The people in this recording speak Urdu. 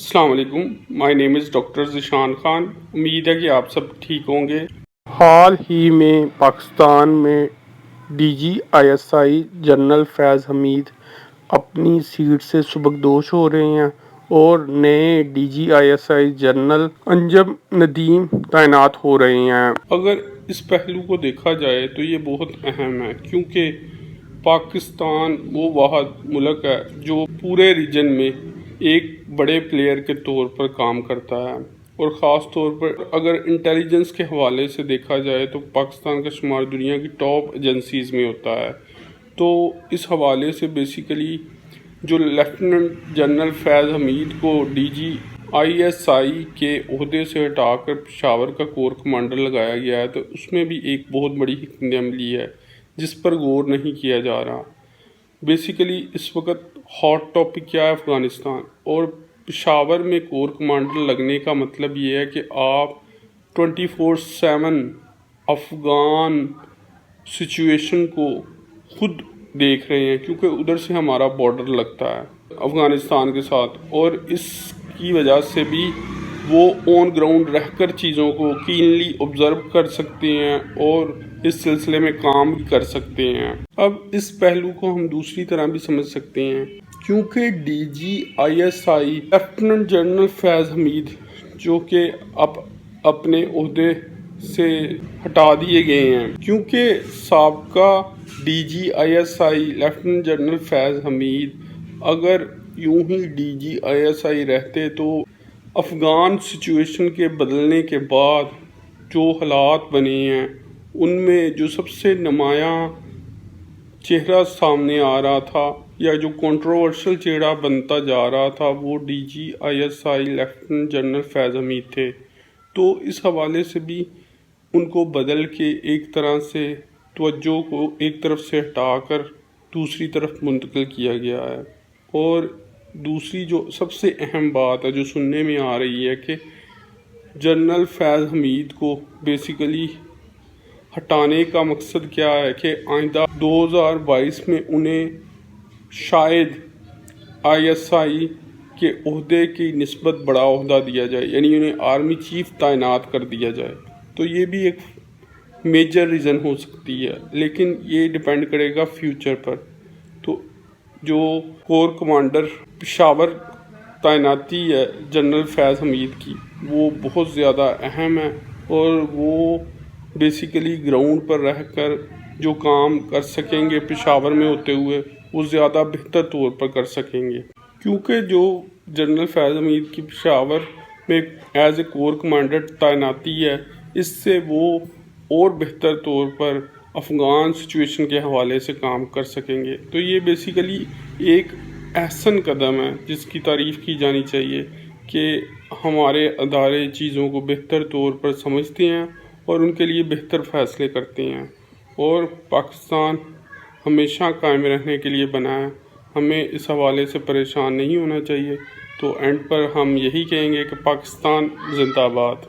السلام علیکم، مائی نیم از ڈاکٹر ذیشان خان۔ امید ہے کہ آپ سب ٹھیک ہوں گے۔ حال ہی میں پاکستان میں D G I S I general Faiz Hameed اپنی سیٹ سے سبکدوش ہو رہے ہیں اور نئے D G I S I general Anjum Nadeem تعینات ہو رہے ہیں۔ اگر اس پہلو کو دیکھا جائے تو یہ بہت اہم ہے، کیونکہ پاکستان وہ واحد ملک ہے جو پورے ریجن میں ایک بڑے پلیئر کے طور پر کام کرتا ہے، اور خاص طور پر اگر انٹیلیجنس کے حوالے سے دیکھا جائے تو پاکستان کا شمار دنیا کی ٹاپ ایجنسیز میں ہوتا ہے۔ تو اس حوالے سے بیسیکلی جو لیفٹیننٹ جنرل فیض حمید کو ڈی جی آئی ایس آئی کے عہدے سے ہٹا کر پشاور کا کور کمانڈر لگایا گیا ہے، تو اس میں بھی ایک بہت بڑی حکمت عملی ہے جس پر غور نہیں کیا جا رہا۔ بیسیکلی اس وقت ہاٹ ٹاپک کیا ہے؟ افغانستان، اور پشاور میں کور کمانڈر لگنے کا مطلب یہ ہے کہ آپ 24/7 افغان سچویشن کو خود دیکھ رہے ہیں، کیونکہ ادھر سے ہمارا بارڈر لگتا ہے افغانستان کے ساتھ، اور اس کی وجہ سے بھی وہ آن گراؤنڈ رہ کر چیزوں کو کینلی آبزرو کر سکتے ہیں اور اس سلسلے میں کام بھی کر سکتے ہیں۔ اب اس پہلو کو ہم دوسری طرح بھی سمجھ سکتے ہیں، کیونکہ D G I S I lieutenant general Faiz Hameed جو کہ اب اپنے عہدے سے ہٹا دیے گئے ہیں، کیونکہ سابقہ D G I S I lieutenant general Faiz Hameed اگر یوں ہی ڈی جی آئی ایس آئی رہتے تو افغان سچویشن کے بدلنے کے بعد جو حالات بنے ہیں ان میں جو سب سے نمایاں چہرہ سامنے آ رہا تھا یا جو کنٹروورشل چہرہ بنتا جا رہا تھا وہ D G I S I lieutenant general Faiz Hameed تھے۔ تو اس حوالے سے بھی ان کو بدل کے ایک طرح سے توجہ کو ایک طرف سے ہٹا کر دوسری طرف منتقل کیا گیا ہے۔ اور دوسری جو سب سے اہم بات ہے جو سننے میں آ رہی ہے کہ جنرل فیض حمید کو بیسیکلی ہٹانے کا مقصد کیا ہے کہ آئندہ 2022 میں انہیں شاید آئی ایس آئی کے عہدے کی نسبت بڑا عہدہ دیا جائے، یعنی انہیں آرمی چیف تعینات کر دیا جائے۔ تو یہ بھی ایک میجر ریزن ہو سکتی ہے، لیکن یہ ڈیپینڈ کرے گا فیوچر پر۔ تو جو کور کمانڈر پشاور تعیناتی ہے جنرل فیض حمید کی وہ بہت زیادہ اہم ہے، اور وہ بیسیکلی گراؤنڈ پر رہ کر جو کام کر سکیں گے پشاور میں ہوتے ہوئے وہ زیادہ بہتر طور پر کر سکیں گے، کیونکہ جو جنرل فیض حمید کی پشاور میں ایز اے کور کمانڈر تعیناتی ہے اس سے وہ اور بہتر طور پر افغان سچویشن کے حوالے سے کام کر سکیں گے۔ تو یہ بیسیکلی ایک احسن قدم ہے جس کی تعریف کی جانی چاہیے کہ ہمارے ادارے چیزوں کو بہتر طور پر سمجھتے ہیں اور ان کے لیے بہتر فیصلے کرتے ہیں، اور پاکستان ہمیشہ قائم رہنے کے لیے بنا ہے۔ ہمیں اس حوالے سے پریشان نہیں ہونا چاہیے۔ تو اینڈ پر ہم یہی کہیں گے کہ پاکستان زندہ باد۔